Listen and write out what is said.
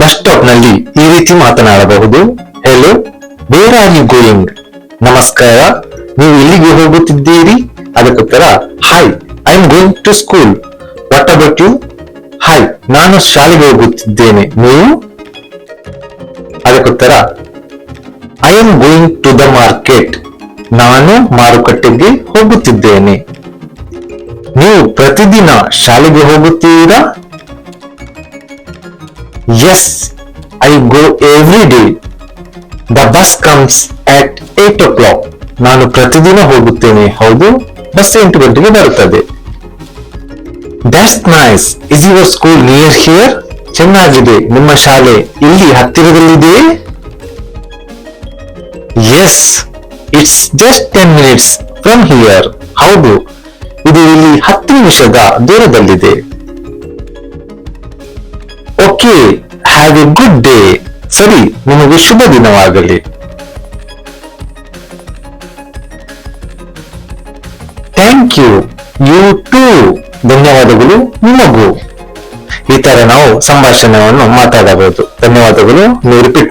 Bus stop ನಲ್ಲಿ ಈ ರೀತಿ ಮಾತನಾಡಬಹುದು. Hello, where are you going? ನಮಸ್ಕಾರ, ನೀವು ಎಲ್ಲಿಗೆ ಹೋಗುತ್ತಿದ್ದೀರಿ? ಅದಕ್ಕೋತ್ತರ hi, I am going to school. What about you? Hi, ನಾನು ಶಾಲೆಗೆ ಹೋಗುತ್ತಿದ್ದೇನೆ, ನೀವು? ಅದಕ್ಕೋತ್ತರ I am going to the market. ನಾನು ಮಾರುಕಟ್ಟೆಗೆ ಹೋಗುತ್ತಿದ್ದೇನೆ. ನೀವು ಪ್ರತಿದಿನ ಶಾಲೆಗೆ ಹೋಗುತ್ತೀರಾ? Yes, I go every day. The bus comes at 8 o'clock. ನಾನು ಪ್ರತಿದಿನ ಹೋಗುತ್ತೇನೆ. ಹೌದು, ಬಸ್ 8 ಗಂಟೆಗೆ ಬರುತ್ತದೆ. That's nice. Is your school near here? ಚೆನ್ನಾಗಿದೆ. ನಿಮ್ಮ ಶಾಲೆ ಇಲ್ಲಿ ಹತ್ತಿರದಲ್ಲಿದೆಯೇ? Yes, it's just 10 minutes from here. ಹೌದು, ಇದು ಇಲ್ಲಿ 10 ನಿಮಿಷದ ದೂರದಲ್ಲಿದೆ. Okay, have a good day. ಸರಿ, ನಿಮಗೆ ಶುಭ ದಿನವಾಗಲಿ. Thank you. You too. ಧನ್ಯವಾದಗಳು ನಿಮಗೂ. ಈ ತರ ನಾವು ಸಂಭಾಷಣೆಯನ್ನು ಮಾತಾಡಬಹುದು. ಧನ್ಯವಾದಗಳು. ನೀವು ರಿಪೀಟ್